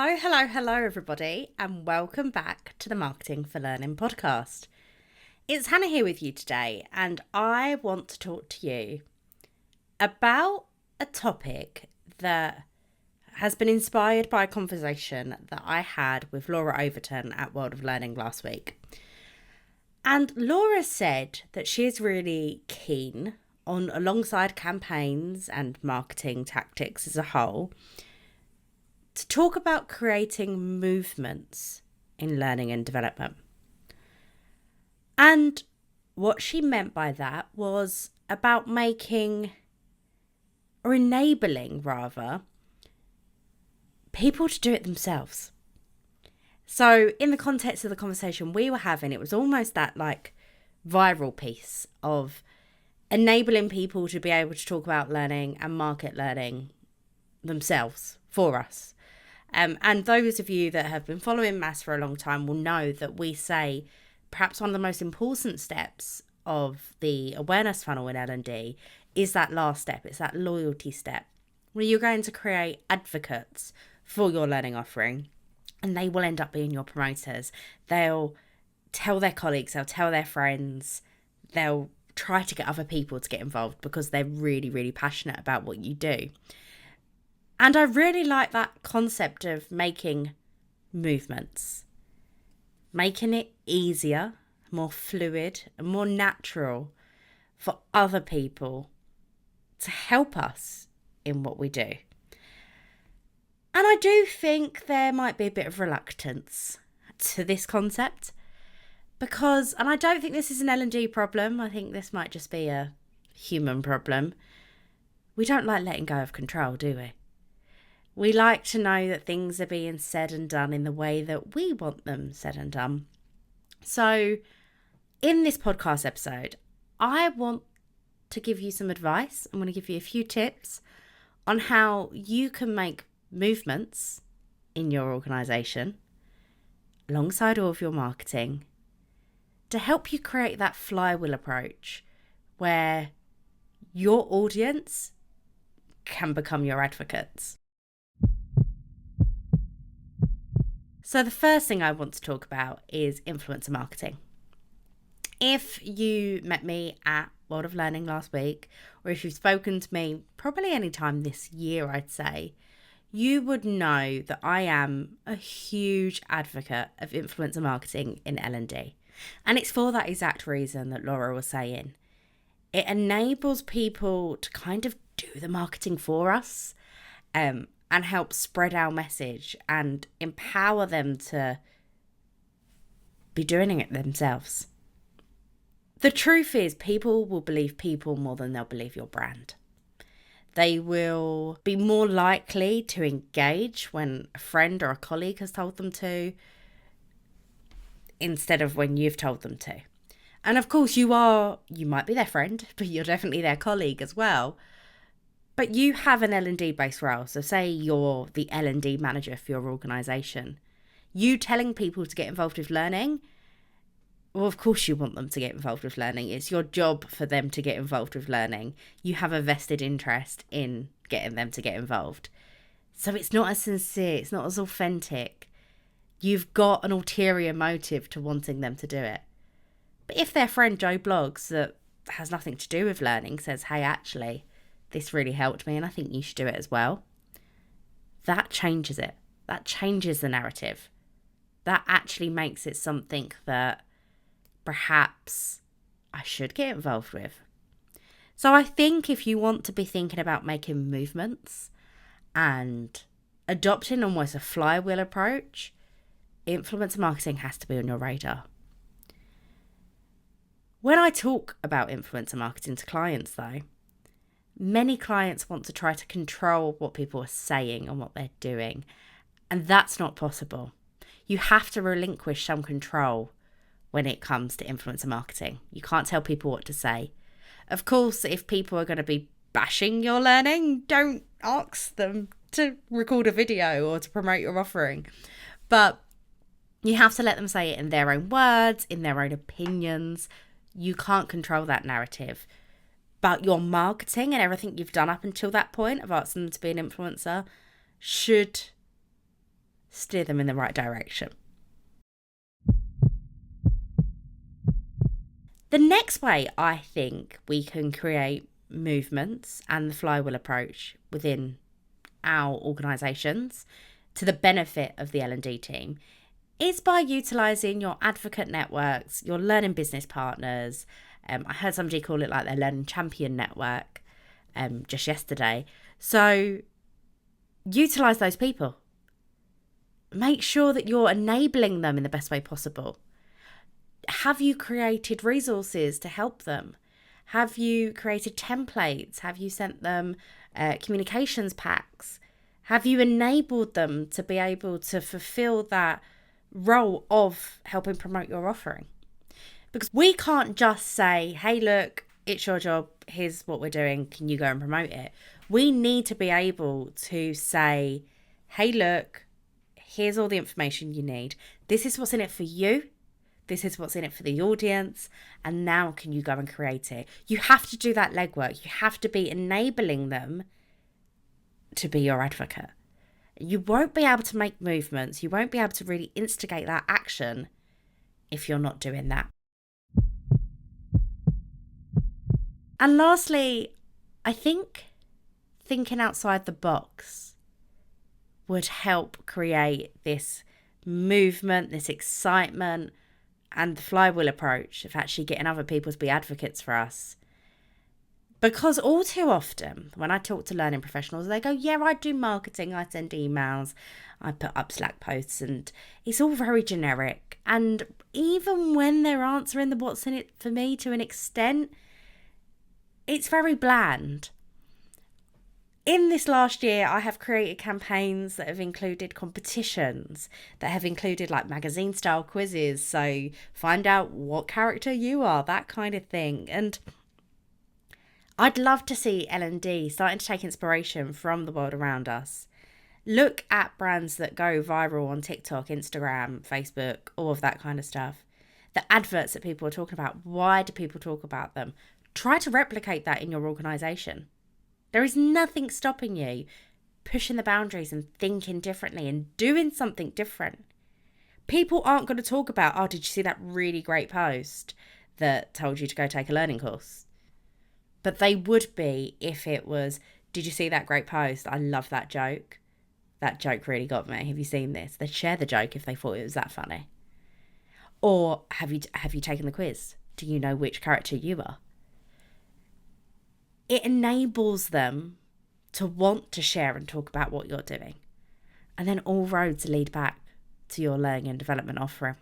Hello, everybody, and welcome back to the Marketing for Learning podcast. It's Hannah here with you today, and I want to talk to you about a topic that has been inspired by a conversation that I had with Laura Overton at World of Learning last week. And Laura said that she is really keen on, alongside campaigns and marketing tactics as a whole, to talk about creating movements in learning and development. And what she meant by that was about making, or enabling rather, people to do it themselves. So in the context of the conversation we were having, it was almost that like viral piece of enabling people to be able to talk about learning and market learning themselves for us. And those of you that have been following MAS for a long time will know that we say perhaps one of the most important steps of the awareness funnel in L&D is that last step. It's that loyalty step where you're going to create advocates for your learning offering, and they will end up being your promoters. They'll tell their colleagues, they'll tell their friends, they'll try to get other people to get involved because they're really, really passionate about what you do. And I really like that concept of making movements, making it easier, more fluid, and more natural for other people to help us in what we do. And I do think there might be a bit of reluctance to this concept because, and I don't think this is an L&D problem, I think this might just be a human problem. We don't like letting go of control, do we? We like to know that things are being said and done in the way that we want them said and done. So in this podcast episode, I want to give you some advice. I'm going to give you a few tips on how you can make movements in your organisation alongside all of your marketing to help you create that flywheel approach where your audience can become your advocates. So the first thing I want to talk about is influencer marketing. If you met me at World of Learning last week, or if you've spoken to me probably any time this year, I'd say, you would know that I am a huge advocate of influencer marketing in L&D. And it's for that exact reason that Laura was saying. It enables people to kind of do the marketing for us, and help spread our message and empower them to be doing it themselves. The truth is, people will believe people more than they'll believe your brand. They will be more likely to engage when a friend or a colleague has told them to, instead of when you've told them to. And of course, you might be their friend, but you're definitely their colleague as well. But you have an L&D based role. So say you're the L&D manager for your organisation. You telling people to get involved with learning, well, of course you want them to get involved with learning. It's your job for them to get involved with learning. You have a vested interest in getting them to get involved. So it's not as sincere, it's not as authentic. You've got an ulterior motive to wanting them to do it. But if their friend Joe Blogs that has nothing to do with learning says, hey, actually, this really helped me and I think you should do it as well, that changes it. That changes the narrative. That actually makes it something that perhaps I should get involved with. So I think if you want to be thinking about making movements and adopting almost a flywheel approach, influencer marketing has to be on your radar. When I talk about influencer marketing to clients though, many clients want to try to control what people are saying and what they're doing, and that's not possible. You have to relinquish some control when it comes to influencer marketing. You can't tell people what to say. Of course, if people are going to be bashing your learning, don't ask them to record a video or to promote your offering. But you have to let them say it in their own words, in their own opinions. You can't control that narrative. But your marketing and everything you've done up until that point of asking them to be an influencer should steer them in the right direction. The next way I think we can create movements and the flywheel approach within our organisations to the benefit of the L&D team is by utilising your advocate networks, your learning business partners. I heard somebody call it like their learning champion network just yesterday. So utilise those people. Make sure that you're enabling them in the best way possible. Have you created resources to help them? Have you created templates? Have you sent them communications packs? Have you enabled them to be able to fulfill that role of helping promote your offering? Because we can't just say, hey, look, it's your job. Here's what we're doing. Can you go and promote it? We need to be able to say, hey, look, here's all the information you need. This is what's in it for you. This is what's in it for the audience. And now can you go and create it? You have to do that legwork. You have to be enabling them to be your advocate. You won't be able to make movements. You won't be able to really instigate that action if you're not doing that. And lastly, I think thinking outside the box would help create this movement, this excitement, and the flywheel approach of actually getting other people to be advocates for us. Because all too often, when I talk to learning professionals, they go, yeah, I do marketing, I send emails, I put up Slack posts, and it's all very generic. And even when they're answering the what's in it for me to an extent, it's very bland. In this last year, I have created campaigns that have included competitions, that have included like magazine style quizzes. So find out what character you are, that kind of thing. And I'd love to see L&D starting to take inspiration from the world around us. Look at brands that go viral on TikTok, Instagram, Facebook, all of that kind of stuff. The adverts that people are talking about, why do people talk about them? Try to replicate that in your organisation. There is nothing stopping you pushing the boundaries and thinking differently and doing something different. People aren't going to talk about, oh, did you see that really great post that told you to go take a learning course? But they would be if it was, did you see that great post? I love that joke. That joke really got me. Have you seen this? They'd share the joke if they thought it was that funny. Or have you taken the quiz? Do you know which character you are? It enables them to want to share and talk about what you're doing. And then all roads lead back to your learning and development offering.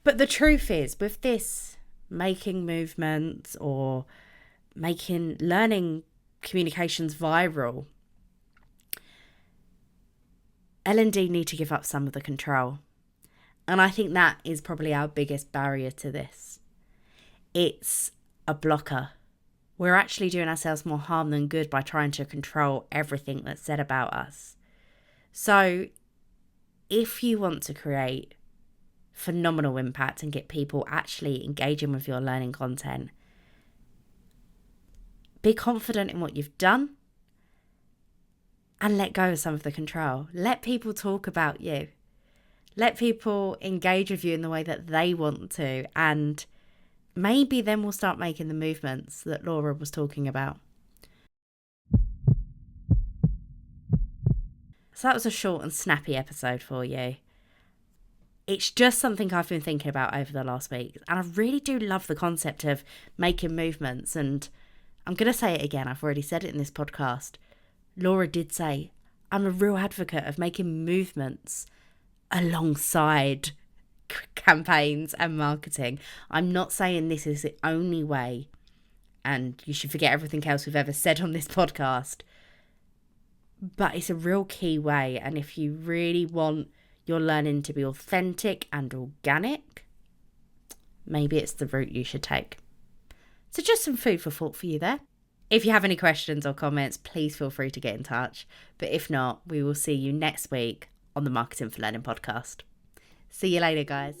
But the truth is, with this making movements or making learning communications viral, L&D need to give up some of the control. And I think that is probably our biggest barrier to this. It's a blocker. We're actually doing ourselves more harm than good by trying to control everything that's said about us. So if you want to create phenomenal impact and get people actually engaging with your learning content, be confident in what you've done and let go of some of the control. Let people talk about you. Let people engage with you in the way that they want to, and maybe then we'll start making the movements that Laura was talking about. So that was a short and snappy episode for you. It's just something I've been thinking about over the last week. And I really do love the concept of making movements. And I'm going to say it again. I've already said it in this podcast. Laura did say, I'm a real advocate of making movements alongside campaigns and marketing. I'm not saying this is the only way and you should forget everything else we've ever said on this podcast, but it's a real key way. And if you really want your learning to be authentic and organic, maybe it's the route you should take. So just some food for thought for you there. If you have any questions or comments, please feel free to get in touch. But if not, we will see you next week on the Marketing for Learning podcast. See you later, guys.